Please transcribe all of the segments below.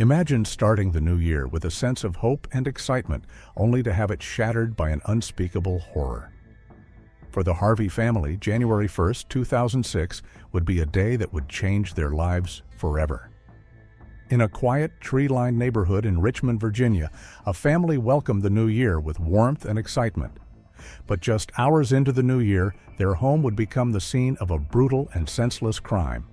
Imagine starting the new year with a sense of hope and excitement, only to have it shattered by an unspeakable horror. For the Harvey family, January 1st, 2006 would be a day that would change their lives forever. In a quiet, tree-lined neighborhood in Richmond, Virginia, a family welcomed the new year with warmth and excitement. But just hours into the new year, their home would become the scene of a brutal and senseless crime.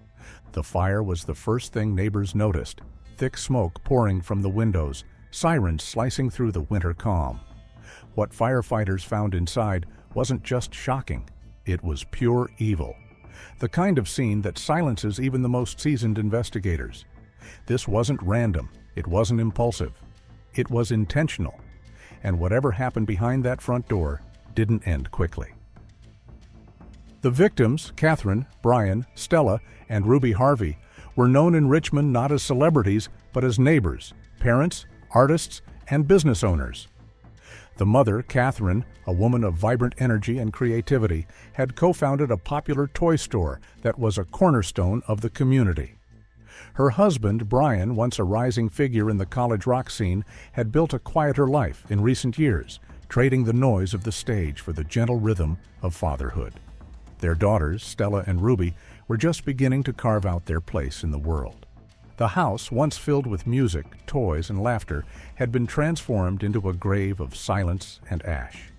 The fire was the first thing neighbors noticed, thick smoke pouring from the windows, sirens slicing through the winter calm. What firefighters found inside wasn't just shocking, it was pure evil. The kind of scene that silences even the most seasoned investigators. This wasn't random, it wasn't impulsive, it was intentional. And whatever happened behind that front door didn't end quickly. The victims, Catherine, Brian, Stella, and Ruby Harvey, were known in Richmond not as celebrities, but as neighbors, parents, artists, and business owners. The mother, Catherine, a woman of vibrant energy and creativity, had co-founded a popular toy store that was a cornerstone of the community. Her husband, Brian, once a rising figure in the college rock scene, had built a quieter life in recent years, trading the noise of the stage for the gentle rhythm of fatherhood. Their daughters, Stella and Ruby, were just beginning to carve out their place in the world. The house, once filled with music, toys, and laughter, had been transformed into a grave of silence and ash.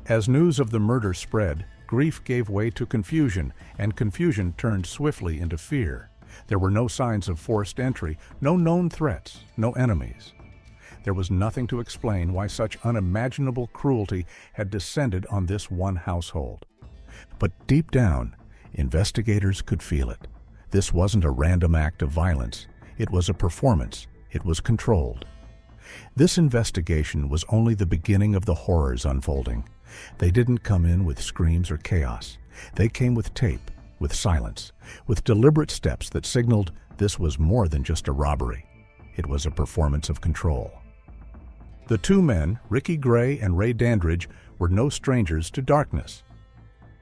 As news of the murder spread, grief gave way to confusion, and confusion turned swiftly into fear. There were no signs of forced entry, no known threats, no enemies. There was nothing to explain why such unimaginable cruelty had descended on this one household. But deep down, investigators could feel it. This wasn't a random act of violence. It was a performance. It was controlled. This investigation was only the beginning of the horrors unfolding. They didn't come in with screams or chaos. They came with tape, with silence, with deliberate steps that signaled this was more than just a robbery. It was a performance of control. The two men, Ricky Gray and Ray Dandridge, were no strangers to darkness.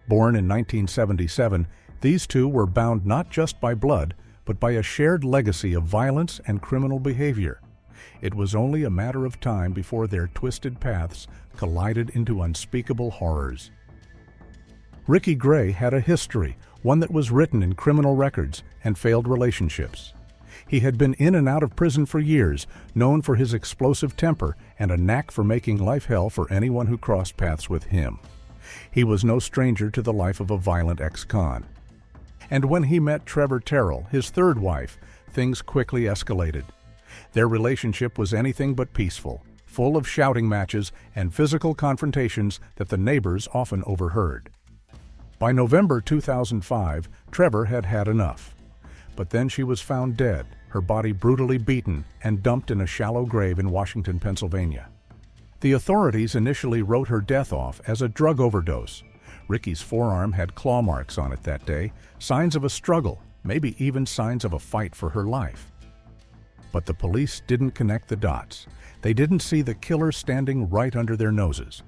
Born in 1977, these two were bound not just by blood, but by a shared legacy of violence and criminal behavior. It was only a matter of time before their twisted paths collided into unspeakable horrors. Ricky Gray had a history, one that was written in criminal records and failed relationships. He had been in and out of prison for years, known for his explosive temper and a knack for making life hell for anyone who crossed paths with him. He was no stranger to the life of a violent ex-con. And when he met Trevor Terrell, his third wife, things quickly escalated. Their relationship was anything but peaceful, full of shouting matches and physical confrontations that the neighbors often overheard. By November 2005, Trevor had had enough. But then she was found dead, her body brutally beaten and dumped in a shallow grave in Washington, Pennsylvania. The authorities initially wrote her death off as a drug overdose. Ricky's forearm had claw marks on it that day, signs of a struggle, maybe even signs of a fight for her life. But the police didn't connect the dots. They didn't see the killer standing right under their noses.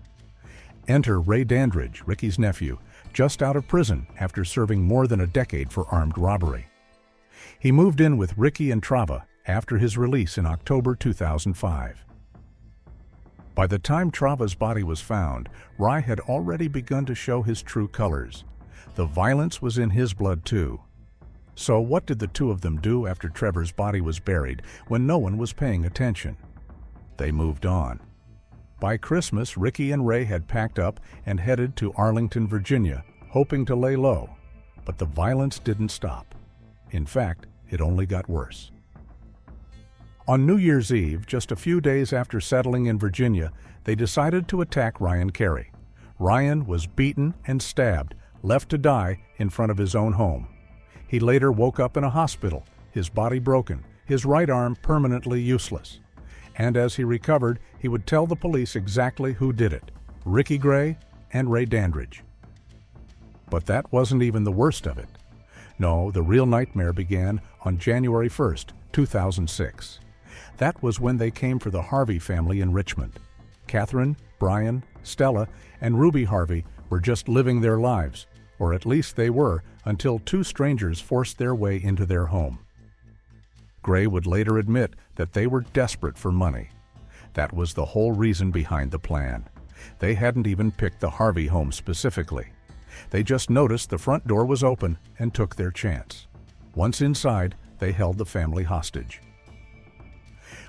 Enter Ray Dandridge, Ricky's nephew, just out of prison after serving more than a decade for armed robbery. He moved in with Ricky and Trava after his release in October 2005. By the time Trava's body was found, Ray had already begun to show his true colors. The violence was in his blood too. So what did the two of them do after Trevor's body was buried when no one was paying attention? They moved on. By Christmas, Ricky and Ray had packed up and headed to Arlington, Virginia, hoping to lay low. But the violence didn't stop. In fact, it only got worse. On New Year's Eve, just a few days after settling in Virginia, they decided to attack Ryan Carey. Ryan was beaten and stabbed, left to die in front of his own home. He later woke up in a hospital, his body broken, his right arm permanently useless. And as he recovered, he would tell the police exactly who did it: Ricky Gray and Ray Dandridge. But that wasn't even the worst of it. No, the real nightmare began on January 1st, 2006. That was when they came for the Harvey family in Richmond. Catherine, Brian, Stella, and Ruby Harvey were just living their lives, or at least they were, until two strangers forced their way into their home. Gray would later admit that they were desperate for money. That was the whole reason behind the plan. They hadn't even picked the Harvey home specifically. They just noticed the front door was open and took their chance. Once inside, they held the family hostage.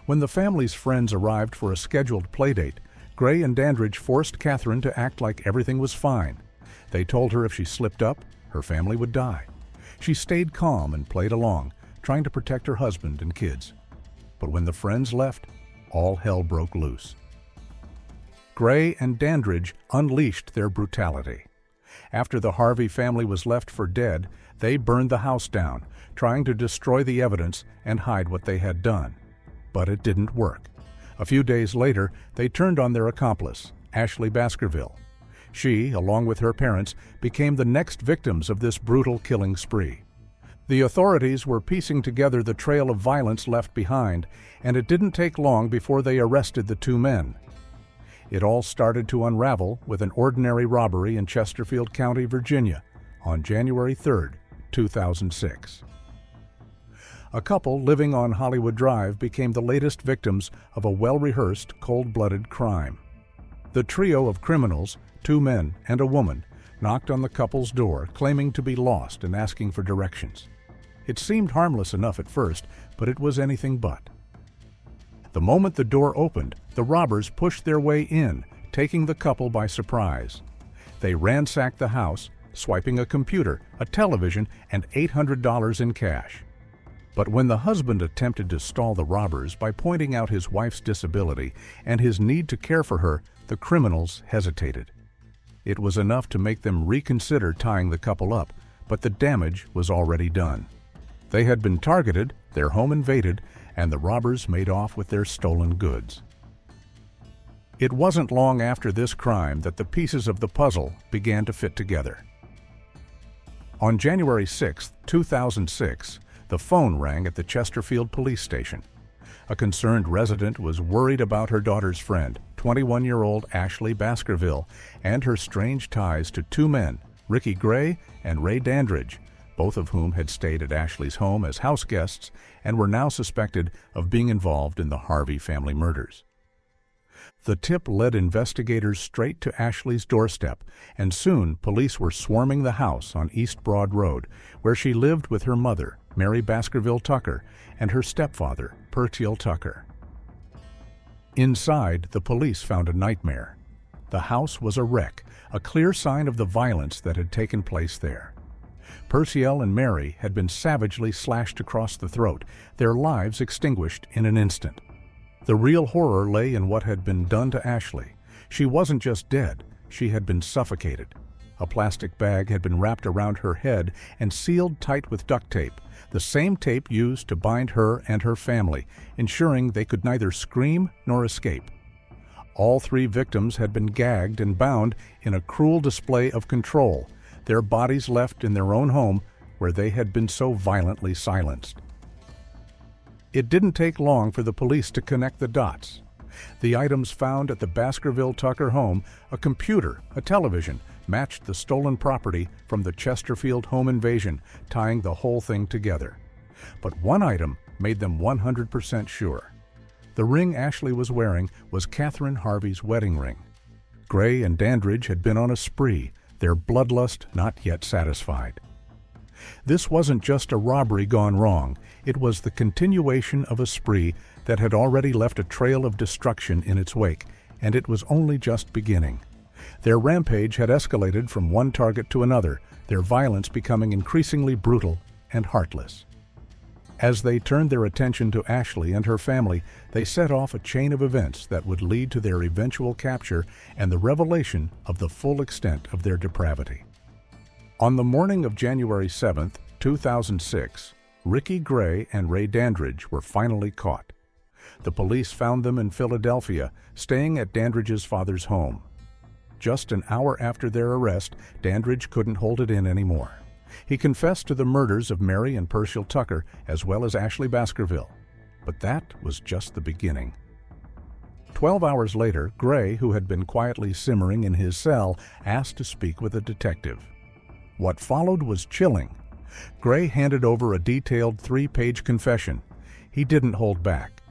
When the family's friends arrived for a scheduled playdate, Gray and Dandridge forced Catherine to act like everything was fine. They told her if she slipped up, her family would die. She stayed calm and played along, trying to protect her husband and kids. But when the friends left, all hell broke loose. Gray and Dandridge unleashed their brutality. After the Harvey family was left for dead, they burned the house down, trying to destroy the evidence and hide what they had done. But it didn't work. A few days later, they turned on their accomplice, Ashley Baskerville. She, along with her parents, became the next victims of this brutal killing spree. The authorities were piecing together the trail of violence left behind, and it didn't take long before they arrested the two men. It all started to unravel with an ordinary robbery in Chesterfield County, Virginia, on January 3, 2006. A couple living on Hollywood Drive became the latest victims of a well-rehearsed, cold-blooded crime. The trio of criminals, two men and a woman, knocked on the couple's door, claiming to be lost and asking for directions. It seemed harmless enough at first, but it was anything but. The moment the door opened, the robbers pushed their way in, taking the couple by surprise. They ransacked the house, swiping a computer, a television, and $800 in cash. But when the husband attempted to stall the robbers by pointing out his wife's disability and his need to care for her, the criminals hesitated. It was enough to make them reconsider tying the couple up, but the damage was already done. They had been targeted, their home invaded, and the robbers made off with their stolen goods. It wasn't long after this crime that the pieces of the puzzle began to fit together. On January 6, 2006, the phone rang at the Chesterfield police station. A concerned resident was worried about her daughter's friend, 21-year-old Ashley Baskerville, and her strange ties to two men, Ricky Gray and Ray Dandridge, both of whom had stayed at Ashley's home as house guests and were now suspected of being involved in the Harvey family murders. The tip led investigators straight to Ashley's doorstep, and soon police were swarming the house on East Broad Road, where she lived with her mother, Mary Baskerville Tucker, and her stepfather, Pertile Tucker. Inside, the police found a nightmare. The house was a wreck, a clear sign of the violence that had taken place there. Pertile and Mary had been savagely slashed across the throat, their lives extinguished in an instant. The real horror lay in what had been done to Ashley. She wasn't just dead, she had been suffocated. A plastic bag had been wrapped around her head and sealed tight with duct tape, the same tape used to bind her and her family, ensuring they could neither scream nor escape. All three victims had been gagged and bound in a cruel display of control, their bodies left in their own home where they had been so violently silenced. It didn't take long for the police to connect the dots. The items found at the Baskerville Tucker home, a computer, a television, matched the stolen property from the Chesterfield home invasion, tying the whole thing together. But one item made them 100% sure. The ring Ashley was wearing was Catherine Harvey's wedding ring. Gray and Dandridge had been on a spree, their bloodlust not yet satisfied. This wasn't just a robbery gone wrong, it was the continuation of a spree that had already left a trail of destruction in its wake, and it was only just beginning. Their rampage had escalated from one target to another, their violence becoming increasingly brutal and heartless. As they turned their attention to Ashley and her family, they set off a chain of events that would lead to their eventual capture and the revelation of the full extent of their depravity. On the morning of January 7, 2006, Ricky Gray and Ray Dandridge were finally caught. The police found them in Philadelphia, staying at Dandridge's father's home. Just an hour after their arrest, Dandridge couldn't hold it in anymore. He confessed to the murders of Mary and Pertile Tucker, as well as Ashley Baskerville. But that was just the beginning. 12 hours later, Gray, who had been quietly simmering in his cell, asked to speak with a detective. What followed was chilling. Gray handed over a detailed 3-page confession. he didn't hold back.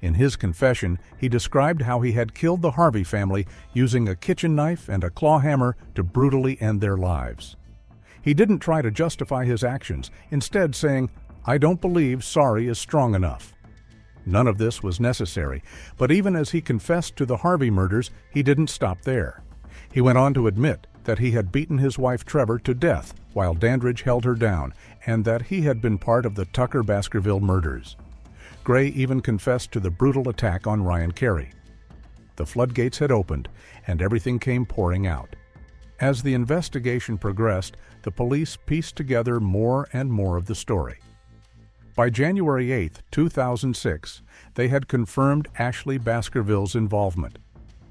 In his confession, he described how he had killed the Harvey family using a kitchen knife and a claw hammer to brutally end their lives. He didn't try to justify his actions, instead saying, "I don't believe sorry is strong enough." None of this was necessary, but even as he confessed to the Harvey murders, he didn't stop there. He went on to admit that he had beaten his wife Trevor to death while Dandridge held her down, and that he had been part of the Tucker Baskerville murders. Gray even confessed to the brutal attack on Ryan Carey. The floodgates had opened, and everything came pouring out. As the investigation progressed, the police pieced together more and more of the story. By January 8, 2006, they had confirmed Ashley Baskerville's involvement.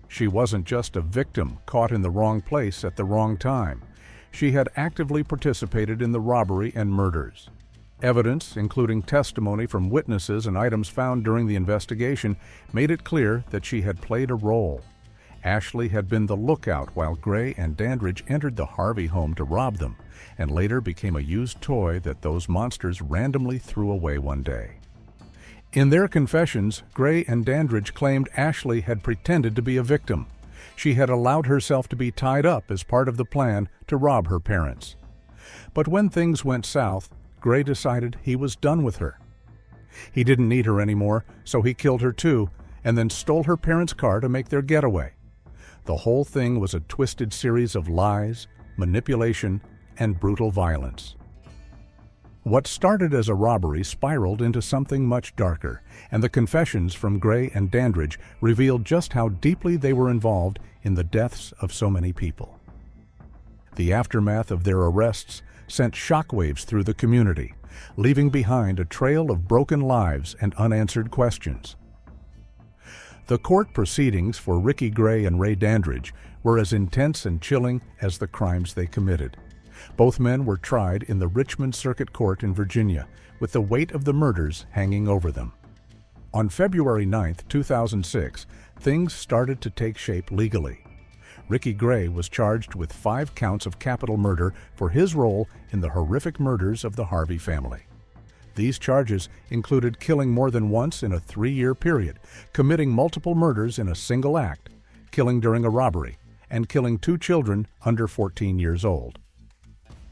She wasn't just a victim caught in the wrong place at the wrong time. She had actively participated in the robbery and murders. Evidence, including testimony from witnesses and items found during the investigation, made it clear that she had played a role. Ashley had been the lookout while Gray and Dandridge entered the Harvey home to rob them, and later became a used toy that those monsters randomly threw away one day. In their confessions, Gray and Dandridge claimed Ashley had pretended to be a victim. She had allowed herself to be tied up as part of the plan to rob her parents. But when things went south, Gray decided he was done with her. He didn't need her anymore, so he killed her too, and then stole her parents' car to make their getaway. The whole thing was a twisted series of lies, manipulation, and brutal violence. What started as a robbery spiraled into something much darker, and the confessions from Gray and Dandridge revealed just how deeply they were involved in the deaths of so many people. The aftermath of their arrests sent shockwaves through the community, leaving behind a trail of broken lives and unanswered questions. The court proceedings for Ricky Gray and Ray Dandridge were as intense and chilling as the crimes they committed. Both men were tried in the Richmond Circuit Court in Virginia, with the weight of the murders hanging over them. On February 9, 2006, things started to take shape legally. Ricky Gray was charged with 5 counts of capital murder for his role in the horrific murders of the Harvey family. These charges included killing more than once in a 3-year period, committing multiple murders in a single act, killing during a robbery, and killing 2 children under 14 years old.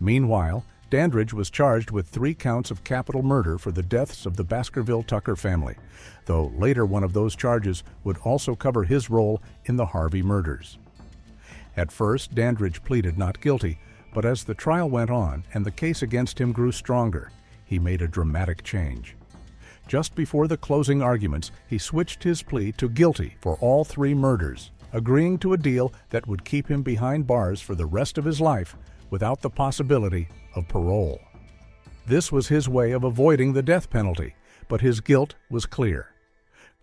Meanwhile, Dandridge was charged with 3 counts of capital murder for the deaths of the Baskerville Tucker family, though later one of those charges would also cover his role in the Harvey murders. At first, Dandridge pleaded not guilty, but as the trial went on and the case against him grew stronger, he made a dramatic change. Just before the closing arguments, he switched his plea to guilty for all 3 murders, agreeing to a deal that would keep him behind bars for the rest of his life without the possibility of parole. This was his way of avoiding the death penalty, but his guilt was clear.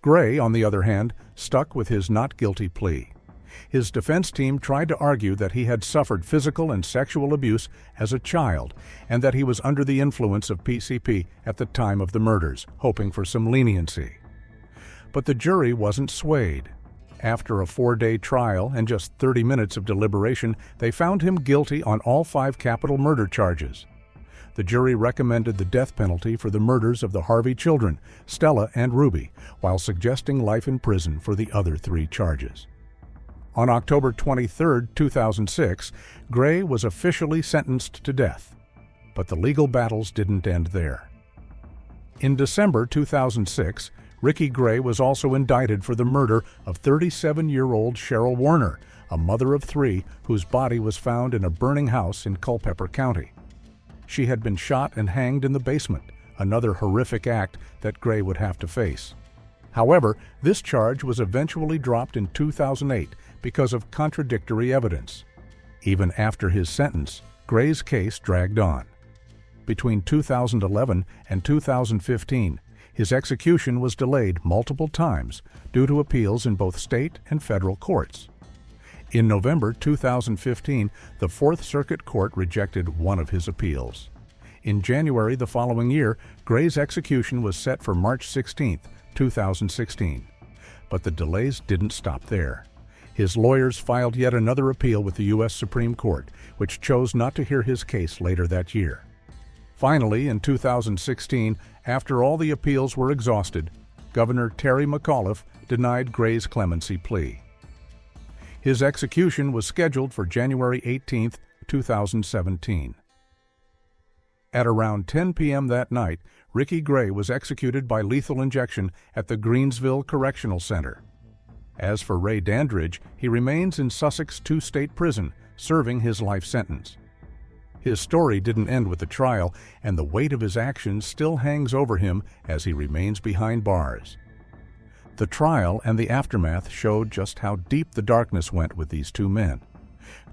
Gray, on the other hand, stuck with his not guilty plea. His defense team tried to argue that he had suffered physical and sexual abuse as a child and that he was under the influence of PCP at the time of the murders, hoping for some leniency. But the jury wasn't swayed. After a 4-day trial and just 30 minutes of deliberation, they found him guilty on all 5 capital murder charges. The jury recommended the death penalty for the murders of the Harvey children, Stella and Ruby, while suggesting life in prison for the other 3 charges. On October 23, 2006, Gray was officially sentenced to death. But the legal battles didn't end there. In December 2006, Ricky Gray was also indicted for the murder of 37-year-old Cheryl Warner, a mother of 3 whose body was found in a burning house in Culpeper County. She had been shot and hanged in the basement, another horrific act that Gray would have to face. However, this charge was eventually dropped in 2008 because of contradictory evidence. Even after his sentence, Gray's case dragged on. Between 2011 and 2015, his execution was delayed multiple times due to appeals in both state and federal courts. In November 2015, the Fourth Circuit Court rejected one of his appeals. In January the following year, Gray's execution was set for March 16, 2016. But the delays didn't stop there. His lawyers filed yet another appeal with the U.S. Supreme Court, which chose not to hear his case later that year. Finally, in 2016, after all the appeals were exhausted, Governor Terry McAuliffe denied Gray's clemency plea. His execution was scheduled for January 18, 2017. At around 10 p.m. that night, Ricky Gray was executed by lethal injection at the Greensville Correctional Center. As for Ray Dandridge, he remains in Sussex Two-State Prison, serving his life sentence. His story didn't end with the trial, and the weight of his actions still hangs over him as he remains behind bars. The trial and the aftermath showed just how deep the darkness went with these two men.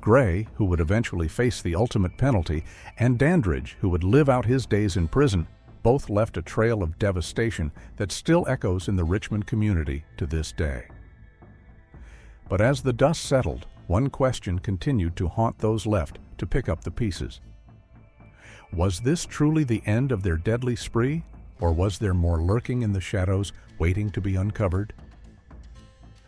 Gray, who would eventually face the ultimate penalty, and Dandridge, who would live out his days in prison, both left a trail of devastation that still echoes in the Richmond community to this day. But as the dust settled, one question continued to haunt those left to pick up the pieces. Was this truly the end of their deadly spree, or was there more lurking in the shadows waiting to be uncovered?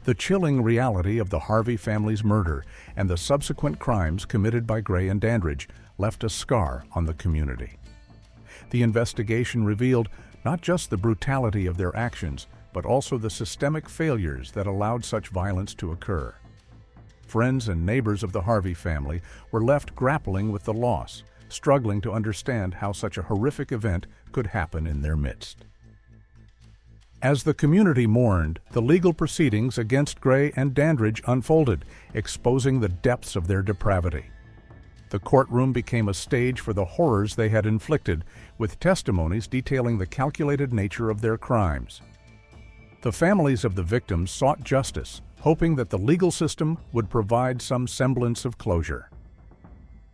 The chilling reality of the Harvey family's murder and the subsequent crimes committed by Gray and Dandridge left a scar on the community. The investigation revealed not just the brutality of their actions, but also the systemic failures that allowed such violence to occur. Friends and neighbors of the Harvey family were left grappling with the loss, struggling to understand how such a horrific event could happen in their midst. As the community mourned, the legal proceedings against Gray and Dandridge unfolded, exposing the depths of their depravity. The courtroom became a stage for the horrors they had inflicted, with testimonies detailing the calculated nature of their crimes. The families of the victims sought justice, hoping that the legal system would provide some semblance of closure.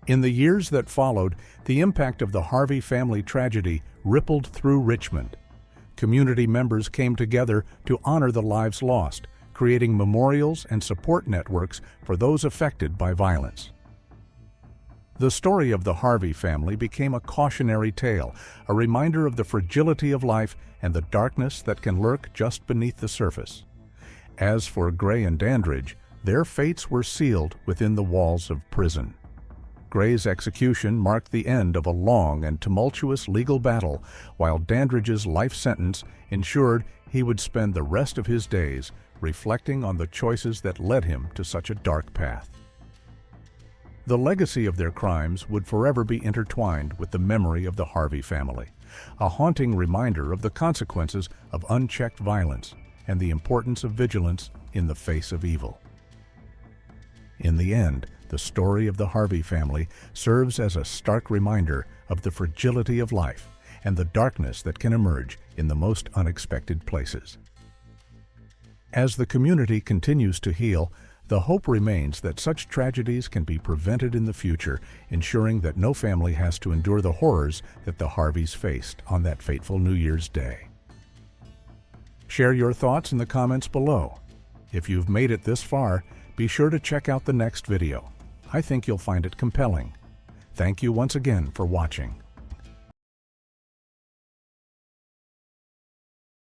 In the years that followed, the impact of the Harvey family tragedy rippled through Richmond. Community members came together to honor the lives lost, creating memorials and support networks for those affected by violence. The story of the Harvey family became a cautionary tale, a reminder of the fragility of life and the darkness that can lurk just beneath the surface. As for Gray and Dandridge, their fates were sealed within the walls of prison. Gray's execution marked the end of a long and tumultuous legal battle, while Dandridge's life sentence ensured he would spend the rest of his days reflecting on the choices that led him to such a dark path. The legacy of their crimes would forever be intertwined with the memory of the Harvey family, a haunting reminder of the consequences of unchecked violence and the importance of vigilance in the face of evil. In the end, the story of the Harvey family serves as a stark reminder of the fragility of life and the darkness that can emerge in the most unexpected places. As the community continues to heal, the hope remains that such tragedies can be prevented in the future, ensuring that no family has to endure the horrors that the Harveys faced on that fateful New Year's Day. Share your thoughts in the comments below. If you've made it this far, be sure to check out the next video. I think you'll find it compelling. Thank you once again for watching.